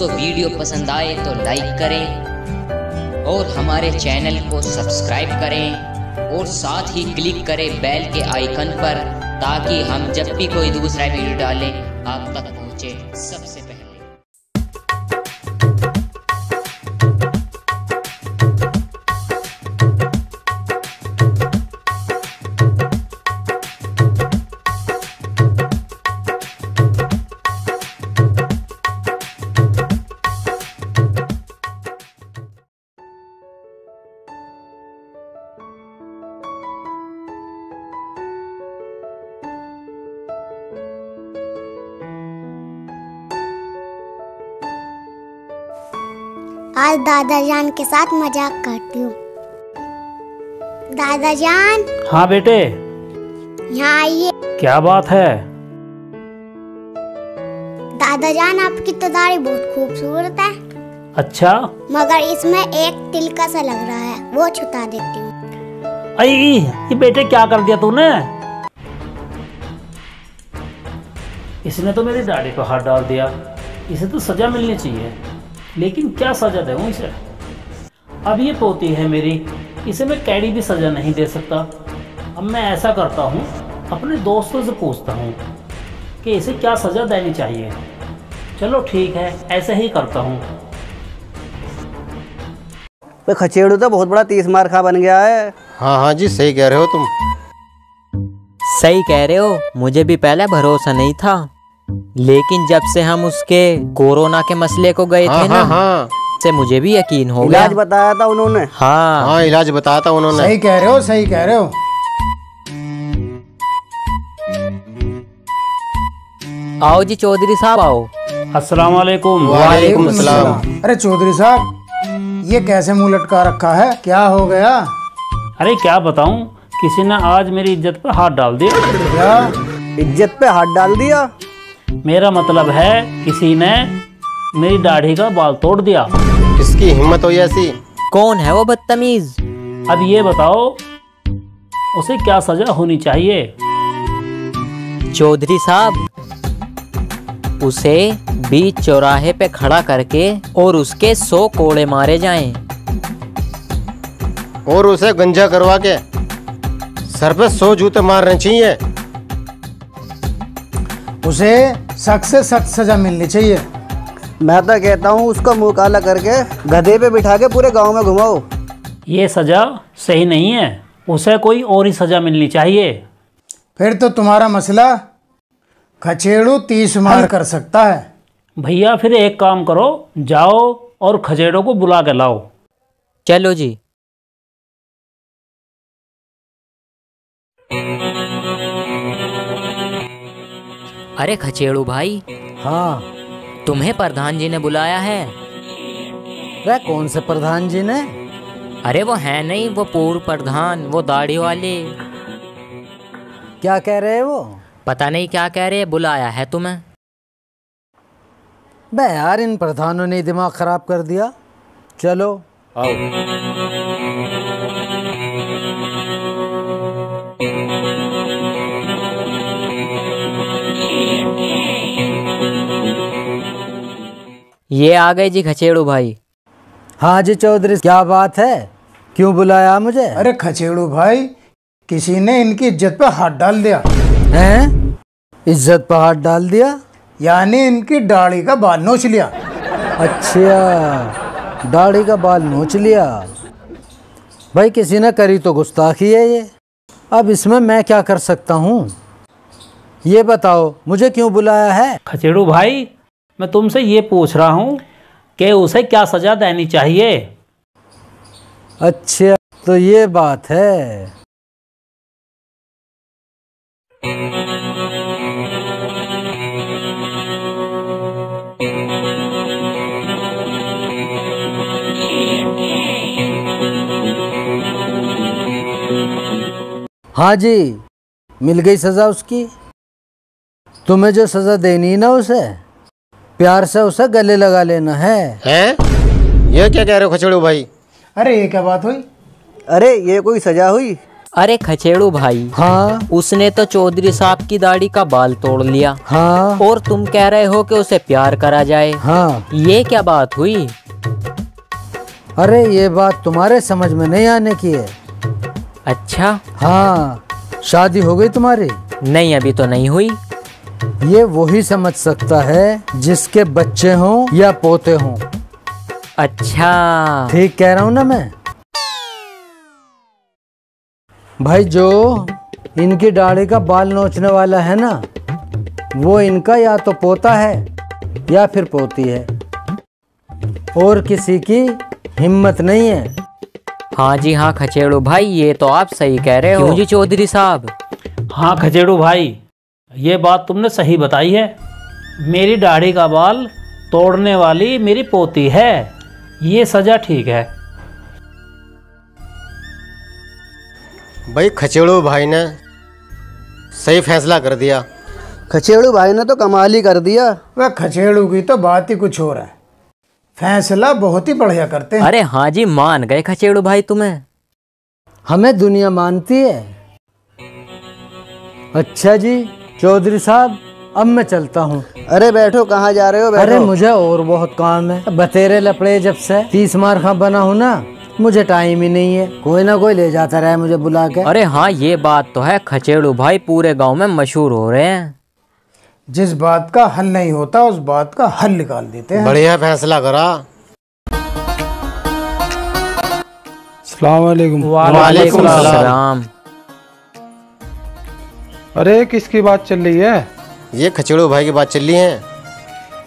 दोस्तों वीडियो पसंद आए तो लाइक करें और हमारे चैनल को सब्सक्राइब करें और साथ ही क्लिक करें बेल के आइकन पर, ताकि हम जब भी कोई दूसरा वीडियो डालें आप तक पहुंचे सबसे पहले। आज दादाजान के साथ मजाक करती हूँ। दादाजान। हाँ बेटे। यहाँ आइए। क्या बात है? दादाजान आपकी तो दाढ़ी बहुत खूबसूरत है। अच्छा। मगर इसमें एक तिल का सा लग रहा है, वो छुटा देती हूँ। अरे ये बेटे क्या कर दिया तूने? इसने तो मेरी दाढ़ी पर हाथ डाल दिया। इसे तो सजा मिलनी चाहिए, लेकिन क्या सजा दूँ इसे? अब ये पोती है मेरी, इसे मैं कैडी भी सजा नहीं दे सकता। अब मैं ऐसा करता हूँ, अपने दोस्तों से पूछता हूँ कि इसे क्या सजा देनी चाहिए। चलो ठीक है, ऐसे ही करता हूँ। तो खचेड़ू तो बहुत बड़ा 30 मार खा बन गया है। हाँ जी, सही कह रहे हो तुम। सही कह रहे हो, मुझे भी पहले भरोसा नहीं था, लेकिन जब से हम उसके कोरोना के मसले को गए थे ना, से मुझे भी यकीन हो गया। इलाज बताया था उन्होंने। हाँ, इलाज बताया था उन्होंने। सही कह रहे हो, सही कह रहे हो। आओ जी चौधरी साहब, आओ। अस्सलाम वालेकुम। वालेकुम अस्सलाम। अरे चौधरी साहब, ये कैसे मुंह लटका रखा है, क्या हो गया? अरे क्या बताऊं, किसी ने आज मेरी इज्जत पर हाथ डाल दिया। क्या? इज्जत पे हाथ डाल दिया? मेरा मतलब है किसी ने मेरी दाढ़ी का बाल तोड़ दिया। किसकी हिम्मत हुई ऐसी? कौन है वो बदतमीज? अब ये बताओ, उसे क्या सजा होनी चाहिए? चौधरी साहब, उसे बीच चौराहे पे खड़ा करके और उसके 100 कोड़े मारे जाएं। और उसे गंजा करवा के सर पे 100 जूते मारने चाहिए। उसे सख्त से सख्त सजा मिलनी चाहिए। मैं तो कहता हूँ उसका मुंह काला करके गधे पे बिठा के पूरे गांव में घुमाओ। ये सजा सही नहीं है, उसे कोई और ही सजा मिलनी चाहिए। फिर तो तुम्हारा मसला खचेड़ू 30 मार कर सकता है। भैया फिर एक काम करो, जाओ और खचेड़ों को बुला के लाओ। चलो जी। अरे खचेड़ू भाई। हाँ। तुम्हें प्रधान जी ने बुलाया है। वह कौन से प्रधान जी ने? अरे वो है नहीं, वो पूर्व प्रधान, वो दाढ़ी वाले। क्या कह रहे वो? पता नहीं क्या कह रहे, बुलाया है तुम्हें। बे यार, इन प्रधानों ने दिमाग खराब कर दिया। चलो आओ। ये आ गए जी खचेड़ू भाई। हाँ जी चौधरी, क्या बात है, क्यों बुलाया मुझे? अरे खचेड़ू भाई, किसी ने इनकी इज्जत पे हाथ डाल दिया। हैं? इज्जत पे हाथ डाल दिया? यानी इनकी दाढ़ी का बाल नोच लिया। अच्छा, दाढ़ी का बाल नोच लिया। भाई किसी ने करी तो गुस्ताखी है ये। अब इसमें मैं क्या कर सकता हूँ? ये बताओ, मुझे क्यों बुलाया है? खचेड़ू भाई, मैं तुमसे ये पूछ रहा हूँ कि उसे क्या सजा देनी चाहिए। अच्छा, तो ये बात है। हाँ जी, मिल गई सजा उसकी। तुम्हें जो सजा देनी है ना, उसे प्यार से उसे गले लगा लेना है। हैं? ये क्या कह रहे हो खचेड़ू भाई? अरे ये क्या बात हुई? अरे ये कोई सजा हुई? अरे खचेड़ू भाई, हाँ उसने तो चौधरी साहब की दाढ़ी का बाल तोड़ लिया, हाँ और तुम कह रहे हो कि उसे प्यार करा जाए। हाँ। ये क्या बात हुई? अरे ये बात तुम्हारे समझ में नहीं आने की है। अच्छा। हाँ, शादी हो गई तुम्हारी? नहीं, अभी तो नहीं हुई। ये वही समझ सकता है जिसके बच्चे हों या पोते हों। अच्छा, ठीक कह रहा हूँ ना मैं? भाई जो इनकी दाढ़ी का बाल नोचने वाला है ना, वो इनका या तो पोता है या फिर पोती है, और किसी की हिम्मत नहीं है। हाँ जी हाँ खचेड़ू भाई, ये तो आप सही कह रहे हो। क्यों जी चौधरी साहब? हाँ खचेड़ू भाई, ये बात तुमने सही बताई है। मेरी दाढ़ी का बाल तोड़ने वाली मेरी पोती है, ये सजा ठीक है। भाई खचेड़ू भाई ने सही फैसला कर दिया। खचेड़ू भाई ने तो कमाल ही कर दिया। वह खचेड़ू की तो बात ही कुछ और है, फैसला बहुत ही बढ़िया करते हैं। अरे हाँ जी, मान गए खचेड़ू भाई तुम्हें। हमें दुनिया मानती है। अच्छा जी चौधरी साहब, अब मैं चलता हूँ। अरे बैठो, कहाँ जा रहे हो? बैठो। अरे मुझे और बहुत काम है। बतेरे लपड़े जब से 30 मार खा बना हूँ ना, मुझे टाइम ही नहीं है। कोई ना कोई ले जाता रहे मुझे बुला के। अरे हाँ, ये बात तो है, खचेड़ू भाई पूरे गांव में मशहूर हो रहे हैं। जिस बात का हल नहीं होता उस बात का हल निकाल देते हैं। बढ़िया फैसला करा। अस्सलाम वालेकुम। वालेकुम सलाम। अरे किसकी बात चल रही है? ये खचेड़ू भाई की बात चल रही है।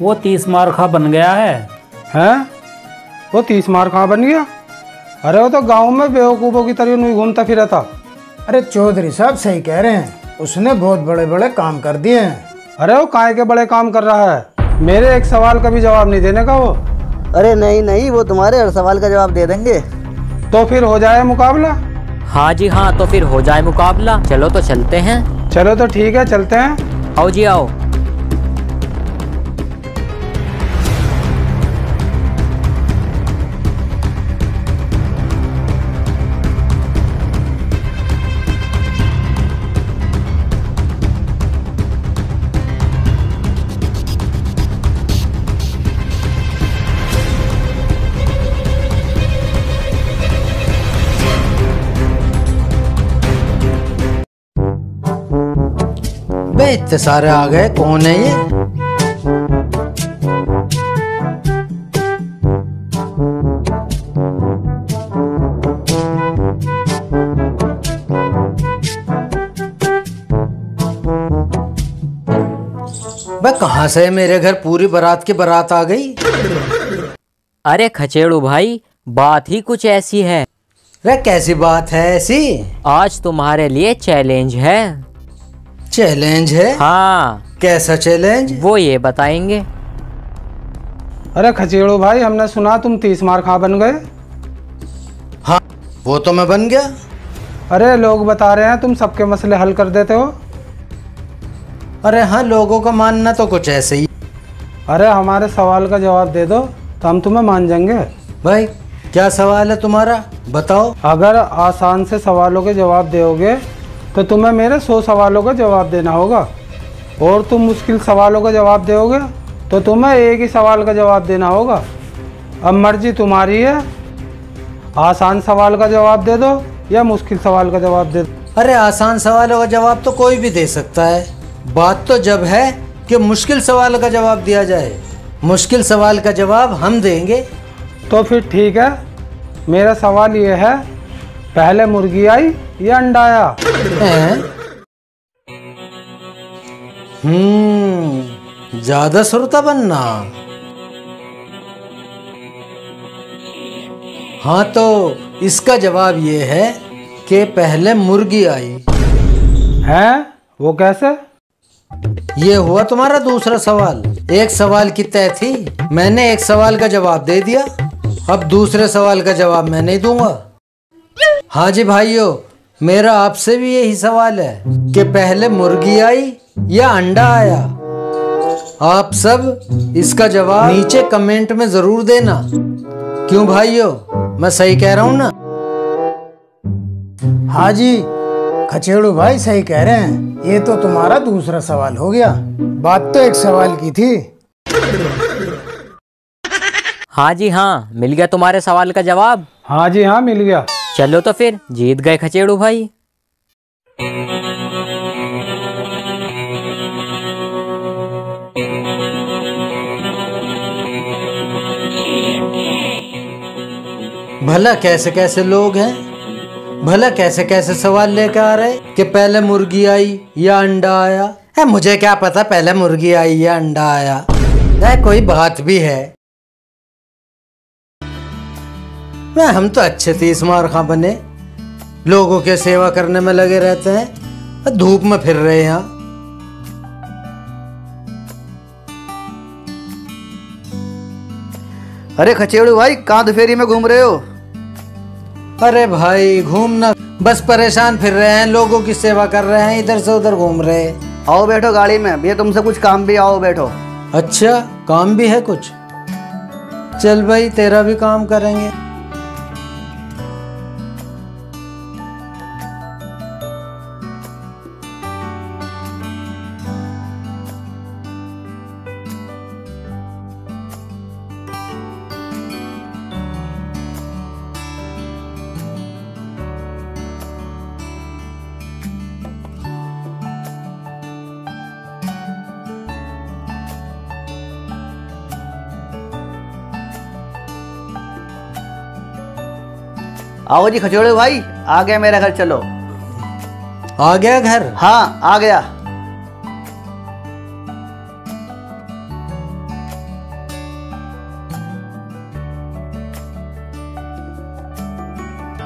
वो 30 मार खा बन गया है। हैं? वो 30 मार कहाँ बन गया? अरे वो तो गांव में बेवकूफ़ों की तरह नहीं घूमता फिरा था। अरे चौधरी साहब सही कह रहे हैं, उसने बहुत बड़े बड़े काम कर दिए हैं। अरे वो काहे के बड़े काम कर रहा है? मेरे एक सवाल का भी जवाब नहीं देने का वो। अरे नहीं नहीं, वो तुम्हारे हर सवाल का जवाब दे देंगे। तो फिर हो जाए मुकाबला। हाँ जी हाँ, तो फिर हो जाए मुकाबला। चलो तो चलते हैं। चलो तो ठीक है, चलते हैं। आओ जी आओ। बे इतने सारे आ गए, कौन है ये? बे कहाँ से मेरे घर पूरी बारात की बारात आ गई? अरे खचेड़ू भाई, बात ही कुछ ऐसी है। वे कैसी बात है ऐसी? आज तुम्हारे लिए चैलेंज है। चैलेंज है? हाँ। कैसा चैलेंज? वो ये बताएंगे। अरे खचेड़ू भाई, हमने सुना तुम 30 मार खा बन गए। हाँ, वो तो मैं बन गया। अरे लोग बता रहे हैं तुम सबके मसले हल कर देते हो। अरे हाँ, लोगों का मानना तो कुछ ऐसे ही। अरे हमारे सवाल का जवाब दे दो तो हम तुम्हें मान जाएंगे। भाई क्या सवाल है तुम्हारा, बताओ। अगर आसान से सवालों के जवाब दोगे तो तुम्हें मेरे 100 सवालों का जवाब देना होगा, और तुम मुश्किल सवालों का जवाब दोगे तो तुम्हें एक ही सवाल का जवाब देना होगा। अब मर्जी तुम्हारी है, आसान सवाल का जवाब दे दो या मुश्किल सवाल का जवाब दे दो। अरे आसान सवालों का जवाब तो कोई भी दे सकता है, बात तो जब है कि मुश्किल सवाल का जवाब दिया जाए। मुश्किल सवाल का जवाब हम देंगे। तो फिर ठीक है, मेरा सवाल ये है, पहले मुर्गी आई या अंडा आया? ज्यादा सुरता बनना। हाँ तो इसका जवाब ये है कि पहले मुर्गी आई। हैं? वो कैसे? ये हुआ तुम्हारा दूसरा सवाल। एक सवाल की तय थी, मैंने एक सवाल का जवाब दे दिया, अब दूसरे सवाल का जवाब मैं नहीं दूंगा। हाँ जी भाइयों, मेरा आपसे भी यही सवाल है कि पहले मुर्गी आई या अंडा आया। आप सब इसका जवाब नीचे कमेंट में जरूर देना। क्यों भाइयों, मैं सही कह रहा हूँ ना? हाँ जी, खचेड़ू भाई सही कह रहे हैं, ये तो तुम्हारा दूसरा सवाल हो गया। बात तो एक सवाल की थी। हाँ जी हाँ, मिल गया तुम्हारे सवाल का जवाब। हाँ जी हाँ, मिल गया। चलो तो फिर जीत गए खचेड़ू भाई। भला कैसे कैसे लोग हैं, भला कैसे कैसे सवाल लेकर आ रहे कि पहले मुर्गी आई या अंडा आया। है मुझे क्या पता पहले मुर्गी आई या अंडा आया। है कोई बात भी है। हम तो अच्छे 30 मार्खा बने, लोगों के सेवा करने में लगे रहते हैं, धूप में फिर रहे हैं यहाँ। अरे खचेड़ू भाई, कहाँ दोपहरी में घूम रहे हो? अरे भाई घूमना, बस परेशान फिर रहे हैं, लोगों की सेवा कर रहे हैं, इधर से उधर घूम रहे। आओ बैठो गाड़ी में, भैया तुमसे कुछ काम भी, आओ बैठो। अच्छा काम भी है कुछ? चल भाई तेरा भी काम करेंगे। आओ जी खचेड़ू भाई, आ गया मेरा घर, चलो। आ गया घर? हाँ आ गया।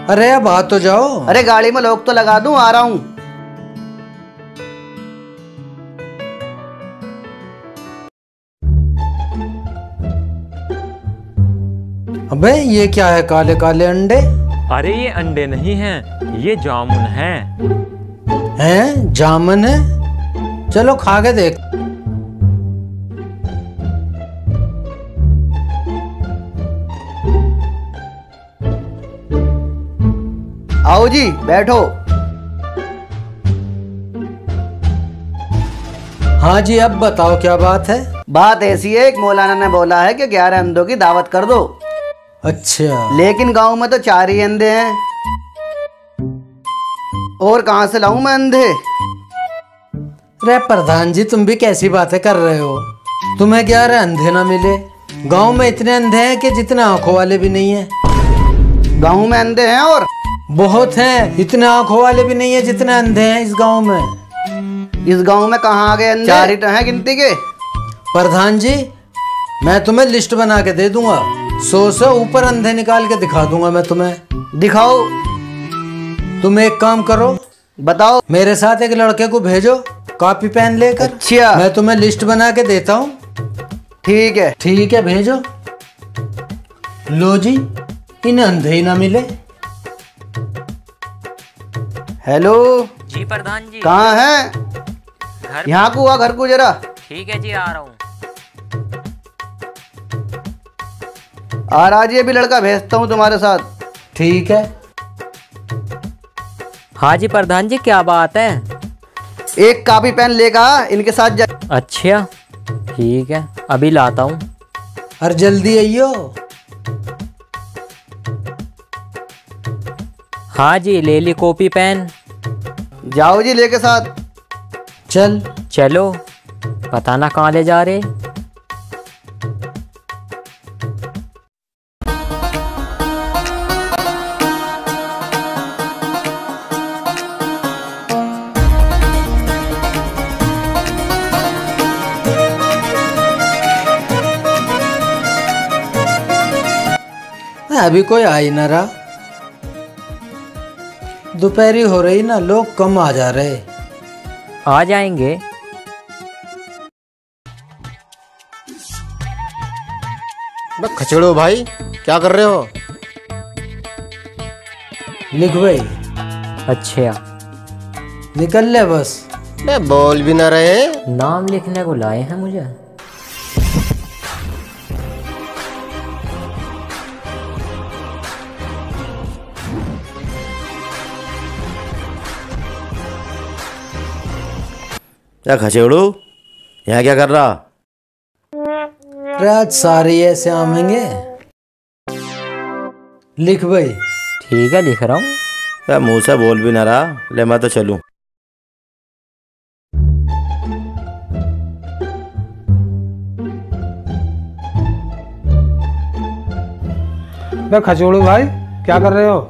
अरे अब आ तो जाओ। अरे गाड़ी में लोग तो लगा दूं, आ रहा हूं। अबे ये क्या है, काले काले अंडे? अरे ये अंडे नहीं हैं, ये जामुन हैं। हैं? जामुन है? चलो खा के देख। आओ जी बैठो। हाँ जी अब बताओ क्या बात है? बात ऐसी है, एक मौलाना ने बोला है कि 11 अंधों की दावत कर दो। अच्छा। लेकिन गांव में तो 4 ही अंधे हैं, और कहां से लाऊं मैं अंधे? रे प्रधान जी तुम भी कैसी बातें कर रहे हो? तुम्हें 11 अंधे ना मिले? गांव में इतने अंधे हैं कि जितने आंखों वाले भी नहीं है। गांव में अंधे हैं और बहुत हैं, इतने आंखों वाले भी नहीं है जितने अंधे हैं इस गांव में। इस गांव में कहाँ आ गए अंधे? 4 ही तो हैं गिनती के। प्रधान जी मैं तुम्हें लिस्ट बना के दे दूंगा, 100 से ऊपर अंधे निकाल के दिखा दूंगा मैं तुम्हें। दिखाओ। तुम एक काम करो, बताओ। मेरे साथ एक लड़के को भेजो कॉपी पेन लेकर। अच्छा। मैं तुम्हें लिस्ट बना के देता हूँ। ठीक है। ठीक है भेजो। लो जी, इन्हें अंधे ही ना मिले। हेलो जी प्रधान जी। कहाँ है? यहाँ को आ, घर को जरा। ठीक है जी आ रहा हूँ। आ राजी, अभी लड़का भेजता हूँ तुम्हारे साथ। ठीक है। हाँ जी प्रधान जी क्या बात है? एक कॉपी पेन लेकर इनके साथ जा। अच्छा ठीक है, अभी लाता हूँ। अरे जल्दी आइयो। हाँ जी ले ली कॉपी पेन। जाओ जी लेके साथ। चल। चलो, पता ना कहाँ ले जा रहे। अभी कोई आ ही ना रहा। दोपहरी हो रही ना, लोग कम आ जा रहे। आ जाएंगे। खचेड़ो भाई क्या कर रहे हो? लिख भाई। अच्छा निकल ले बस। बोल भी ना रहे। नाम लिखने को लाए हैं मुझे। क्या खचेड़ू, यहाँ क्या कर रहा? रात सारी ऐसे आमेंगे। लिख भाई। ठीक है, लिख रहा हूँ। क्या मुंह से बोल भी ना रहा, ले मैं तो चलूं। खचोड़ू भाई क्या कर रहे हो?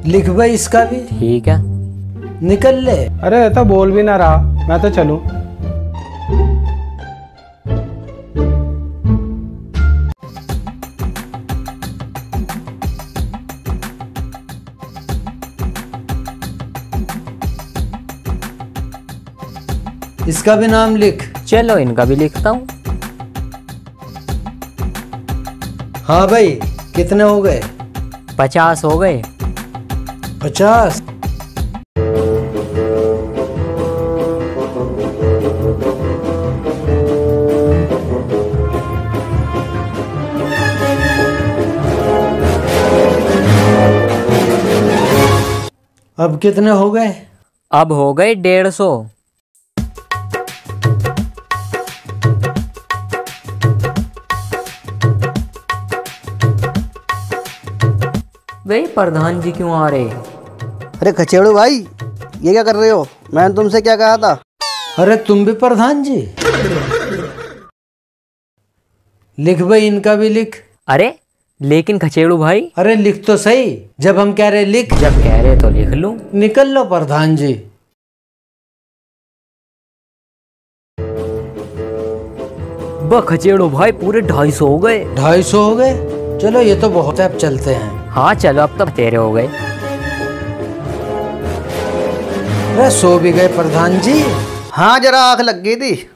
लिख भाई इसका भी। ठीक है। निकल ले। अरे तो बोल भी ना रहा, मैं तो चलूं। इसका भी नाम लिख। चलो इनका भी लिखता हूँ। हाँ भाई, कितने हो गए? 50 हो गए। 50? अब कितने हो गए? अब हो गए 150। भाई प्रधान जी क्यों आ रहे? अरे खचेड़ू भाई, ये क्या कर रहे हो? मैंने तुमसे क्या कहा था? अरे तुम भी प्रधान जी? लिख भाई, इनका भी लिख। अरे लेकिन खचेड़ू भाई। अरे लिख तो सही, जब हम कह रहे लिख। जब कह रहे तो लिख लूं। निकल लो प्रधान जी। खचेड़ू भाई पूरे 250 हो गए। 250 हो गए? चलो ये तो बहुत है, अब चलते हैं। हाँ चलो, अब तो तेरे हो गए। अरे सो भी गए प्रधान जी? हाँ जरा आंख लग गई थी।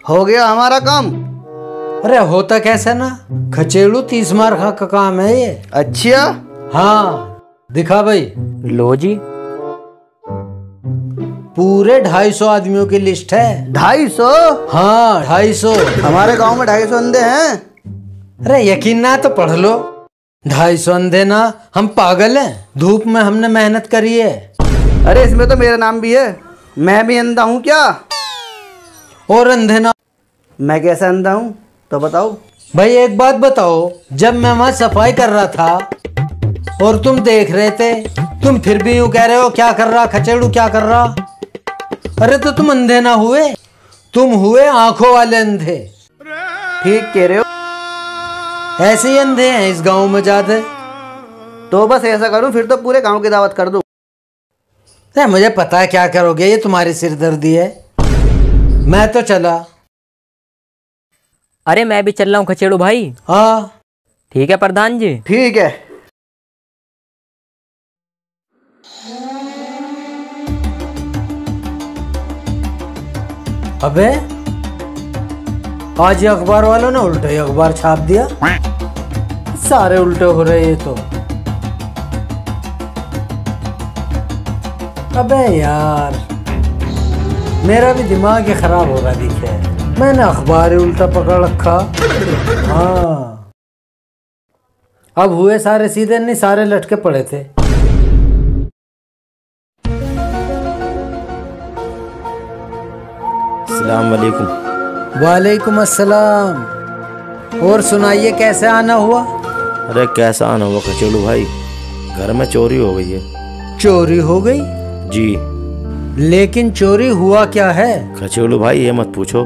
हो गया हमारा काम। अरे होता कैसे ना, खचेड़ू 30 मार्का का काम है ये। अच्छा? हाँ दिखा भाई। लो जी। पूरे 250 आदमियों की लिस्ट है। 250? हाँ 250। हमारे गांव में 250 अंधे हैं। अरे यकीन ना तो पढ़ लो। 250 अंधे ना, हम पागल हैं? धूप में हमने मेहनत करी है। अरे इसमें तो मेरा नाम भी है। मैं भी अंधा हूँ क्या? और अंधे ना? मैं कैसा अंधा हूँ तो बताओ। भाई एक बात बताओ, जब मैं वहां सफाई कर रहा था और तुम देख रहे थे, तुम फिर भी यूं कह रहे हो क्या कर रहा खचेड़ू, क्या कर रहा? अरे तो तुम अंधे ना हुए, तुम हुए आंखों वाले अंधे। ठीक कह रहे हो। ऐसे ही अंधे हैं इस गांव में ज्यादा। तो बस ऐसा करूं, फिर तो पूरे गांव की दावत कर दूं। मुझे पता है क्या करोगे, ये तुम्हारी सिरदर्दी है। मैं तो चला। अरे मैं भी चल रहा हूँ खचेड़ू भाई। हाँ ठीक है प्रधान जी। ठीक है। अबे आज ये अखबार वालों ने उल्टे ही अखबार छाप दिया। सारे उल्टे हो रहे ये तो। अबे यार, मेरा भी दिमाग ही खराब हो रहा दिखे। मैंने अखबार ही उल्टा पकड़ रखा। हाँ अब हुए सारे सीधे नहीं, सारे लटके पड़े थे। अस्सलाम वालेकुम। वालेकुम अस्सलाम। और सुनाइए कैसे आना हुआ? अरे कैसा आना हुआ खचेड़ू भाई, घर में चोरी हो गई है। चोरी हो गई? जी। लेकिन चोरी हुआ क्या है? खचेड़ू भाई ये मत पूछो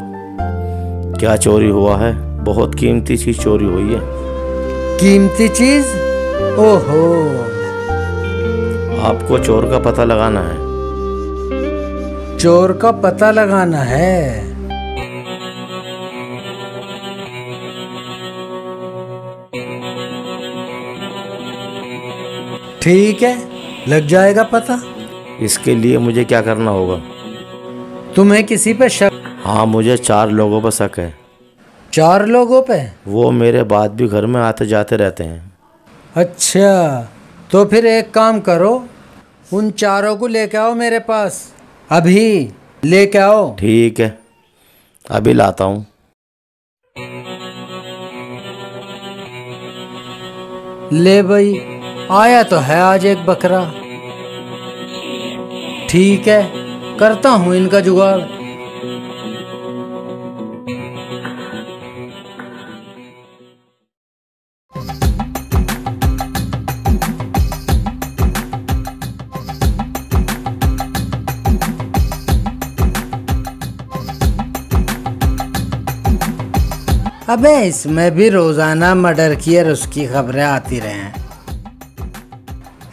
क्या चोरी हुआ है, बहुत कीमती चीज चोरी हुई है। कीमती चीज? ओहो। आपको चोर का पता लगाना है। चोर का पता लगाना है? ठीक है, लग जाएगा पता। इसके लिए मुझे क्या करना होगा? तुम्हें किसी पे शक? हाँ मुझे 4 लोगों पर शक है। 4 लोगों पे? वो मेरे बाद भी घर में आते जाते रहते हैं। अच्छा, तो फिर एक काम करो, उन 4 को लेके आओ मेरे पास। अभी लेके आओ। ठीक है, अभी लाता हूँ। ले भाई, आया तो है आज एक बकरा। ठीक है, करता हूँ इनका जुगाड़। अबे इसमें भी रोजाना मर्डर की और उसकी खबरें आती रहे।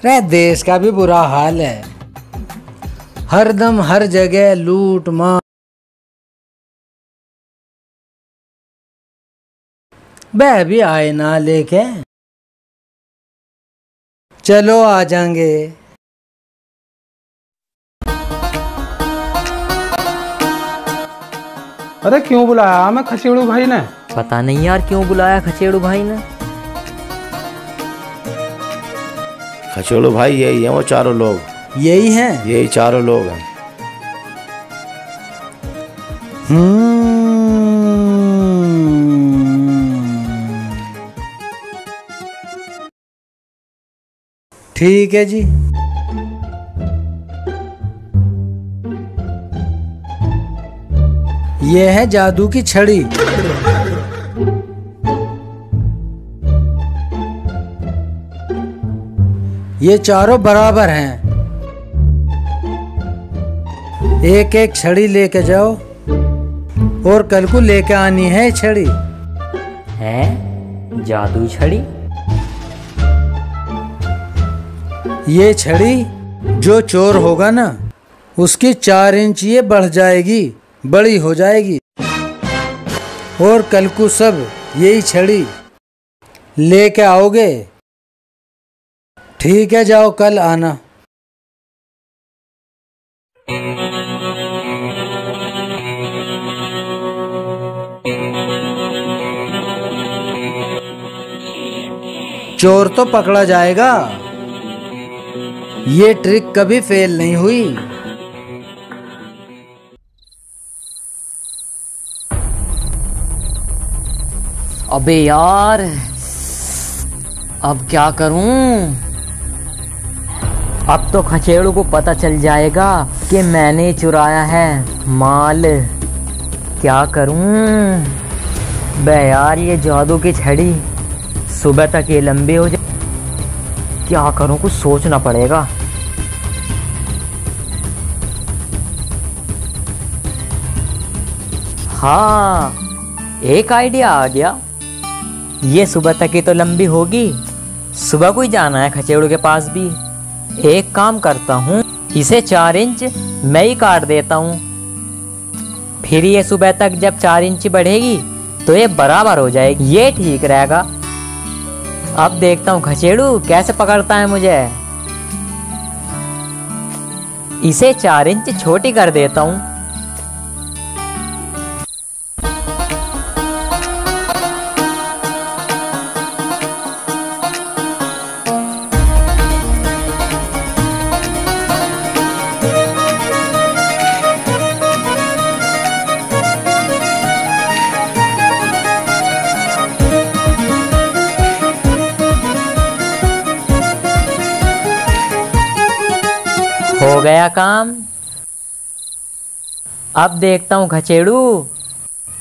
रे देश का भी बुरा हाल है, हर दम हर जगह लूट मार। बे अभी आए ना लेके, चलो आ जाएंगे। अरे क्यों बुलाया हमें खचेड़ू भाई ने? पता नहीं यार क्यों बुलाया खचेड़ू भाई ने। खचेड़ू भाई यही है, वो चारों लोग यही हैं? यही चारों लोग हैं। ठीक है जी। ये है जादू की छड़ी। ये चारों बराबर हैं। एक एक छड़ी लेके जाओ और कल को लेके आनी है छड़ी। है जादू छड़ी? ये छड़ी जो चोर होगा ना, उसकी 4 इंच ये बढ़ जाएगी, बड़ी हो जाएगी। और कल को सब यही छड़ी लेके आओगे। ठीक है, जाओ कल आना। चोर तो पकड़ा जाएगा, ये ट्रिक कभी फेल नहीं हुई। अबे यार अब क्या करूं? अब तो खचेड़ू को पता चल जाएगा कि मैंने चुराया है माल। क्या करूं? बे यार ये जादू की छड़ी सुबह तक ये लंबी हो जाए। क्या करूं? कुछ सोचना पड़ेगा। हाँ, एक आइडिया आ गया। ये सुबह तक ही तो लंबी होगी, सुबह को ही जाना है खचेड़ू के पास भी। एक काम करता हूँ, इसे 4 इंच मैं ही काट देता हूँ। फिर ये सुबह तक जब 4 इंच बढ़ेगी तो ये बराबर हो जाएगी। ये ठीक रहेगा। अब देखता हूँ खचेड़ू कैसे पकड़ता है मुझे। इसे 4 इंच छोटी कर देता हूँ। हो गया काम। अब देखता हूँ खचेड़ू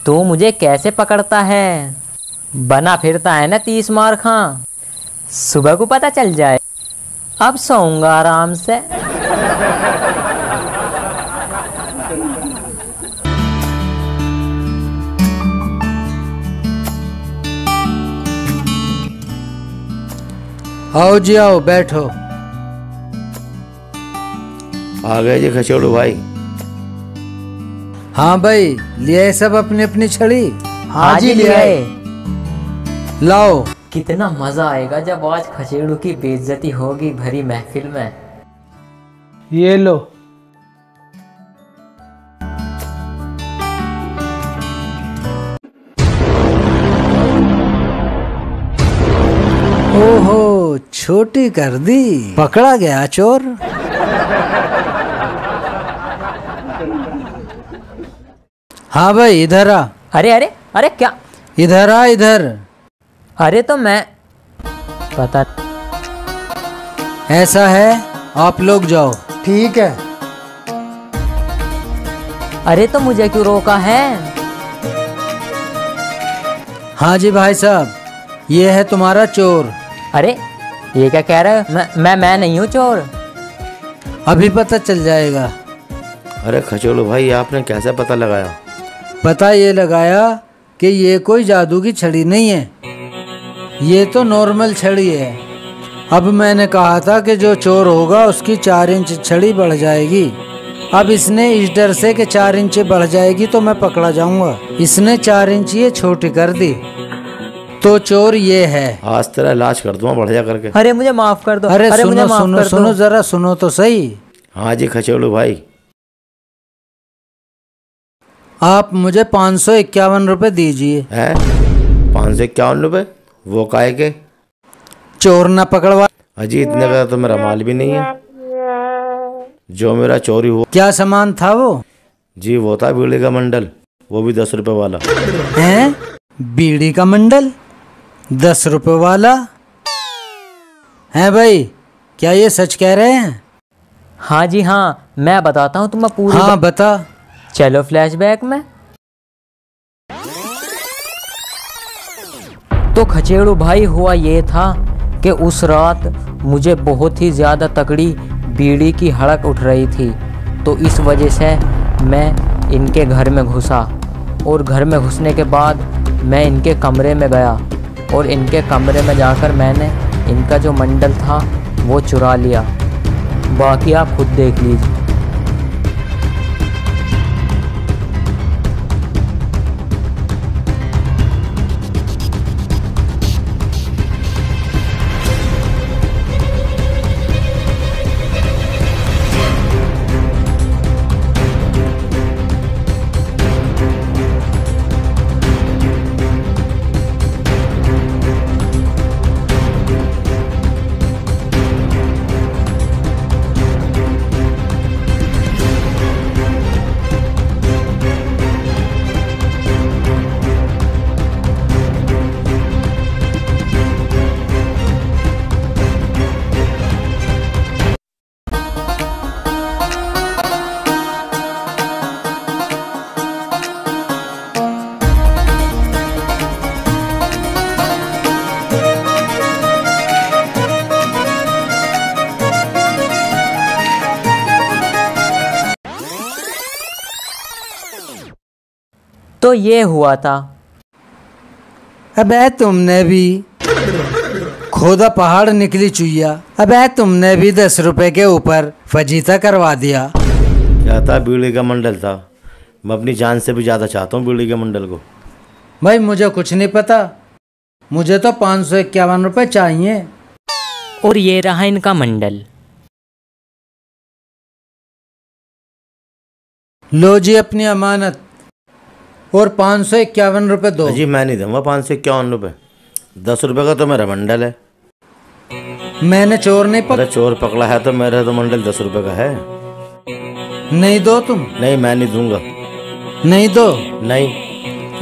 तू मुझे कैसे पकड़ता है। बना फिरता है ना 30 मार खां, सुबह को पता चल जाए। अब सोऊंगा आराम से। आओ जी आओ, बैठो। आ गए जी खचेड़ू भाई। हाँ भाई, लिए सब अपनी अपनी छड़ी? हाँ जी ले आए। लाओ। कितना मजा आएगा जब आज खचेड़ू की बेइज्जती होगी भरी महफिल में। ये लो। ओहो, छोटी कर दी। पकड़ा गया चोर। हाँ भाई इधर आ। अरे अरे अरे क्या? इधर आ इधर। अरे तो मैं पता। ऐसा है, आप लोग जाओ। ठीक है। अरे तो मुझे क्यों रोका है? हाँ जी भाई साहब, ये है तुम्हारा चोर। अरे ये क्या कह रहा है? मैं नहीं हूँ चोर। अभी पता चल जाएगा। अरे खचेड़ू भाई, आपने कैसे पता लगाया? पता ये लगाया कि ये कोई जादू की छड़ी नहीं है, ये तो नॉर्मल छड़ी है। अब मैंने कहा था कि जो चोर होगा उसकी 4 इंच छड़ी बढ़ जाएगी। अब इसने इस डर से कि 4 इंच बढ़ जाएगी तो मैं पकड़ा जाऊंगा, इसने 4 इंच ये छोटी कर दी। तो चोर ये है। आज तेरा इलाज कर दूंगा बढ़िया करके। अरे मुझे माफ कर दो। अरे मुझे सुनो माफ सुनो कर दो। सुनो, जरा सुनो तो सही। हाँ जी खचेड़ू भाई। आप मुझे 551 रुपये दीजिए। है 551 रुपये? वो काहे के? चोर ना पकड़वा। अजी इतने का तो मेरा माल भी नहीं है जो मेरा चोरी हुआ। क्या सामान था वो? जी वो था बीड़ी का मंडल, वो भी 10 रुपये वाला। हैं? बीड़ी का मंडल 10 रुपये वाला? हैं भाई, क्या ये सच कह रहे हैं? हाँ जी हाँ, मैं बताता हूँ तुम्हें पूरी। हाँ बता। चलो फ्लैशबैक में। तो खचेड़ू भाई, हुआ ये था कि उस रात मुझे बहुत ही ज़्यादा तगड़ी बीड़ी की हड़क उठ रही थी। तो इस वजह से मैं इनके घर में घुसा और घर में घुसने के बाद मैं इनके कमरे में गया और इनके कमरे में जाकर मैंने इनका जो मंडल था वो चुरा लिया। बाकी आप खुद देख लीजिए। तो ये हुआ था। अबे तुमने भी खोदा पहाड़ निकली चुईया। अबे तुमने भी 10 रुपए के ऊपर फजीता करवा दिया। क्या था? बीड़ी का मंडल था। मैं अपनी जान से भी ज़्यादा चाहता हूँ बीड़ी के मंडल को। भाई मुझे कुछ नहीं पता, मुझे तो 551 रुपये चाहिए। और ये रहा इनका मंडल। लो जी अपनी अमानत और 551 रुपये दो। जी मैं नहीं दूंगा 551 रुपये। 10 रुपये का तो मेरा मंडल है। मैंने चोर नहीं अरे चोर पकड़ा है तो मेरा तो मंडल 10 रुपये का है। नहीं दो तुम? नहीं मैं नहीं दूंगा। नहीं दो? नहीं।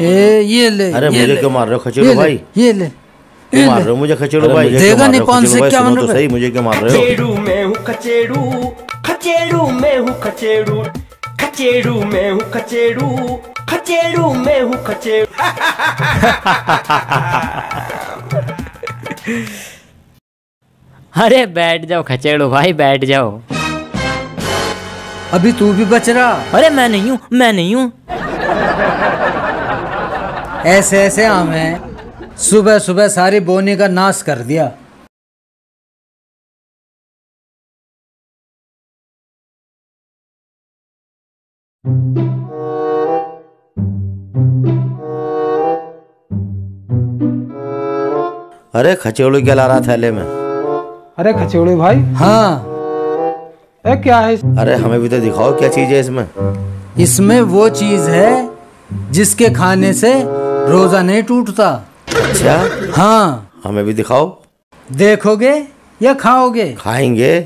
ये ले। अरे मुझे क्यों मार रहे हो खचेड़ू भाई? ये ले। क्यों मार रहे हो मुझे खचेड़ू भाई? देगा नहीं 551 रुपये? सही मुझे क्यों मार रहे हो? खचेड़ू मैं हूँ खचेड़ू, खचेड़ू मैं हूँ खचेड़ू, खचेड़ू मैं हूँ खचेड़ू, खचेड़ू मैं हूँ खचेड़ू। अरे बैठ जाओ खचेड़ू भाई, बैठ जाओ। अभी तू भी बच रहा? अरे मैं नहीं हूँ, मैं नहीं हूँ। ऐसे ऐसे आम है, सुबह सुबह सारी बोनी का नाश कर दिया। अरे खचेड़ू क्या ला रहा थैले में? अरे खचेड़ू भाई। हाँ। क्या है? अरे हमें भी तो दिखाओ क्या चीज है इसमें। इसमें वो चीज है जिसके खाने से रोजा नहीं टूटता। अच्छा? हाँ। हमें भी दिखाओ। देखोगे या खाओगे? खाएंगे।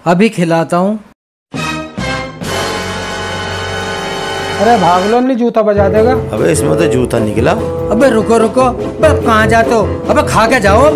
अभी खिलाता हूँ। अरे भाग लो, नहीं जूता बजा देगा। अबे इसमें तो जूता निकला। अबे रुको रुको, अबे कहाँ जाते हो? अबे खा के जाओ।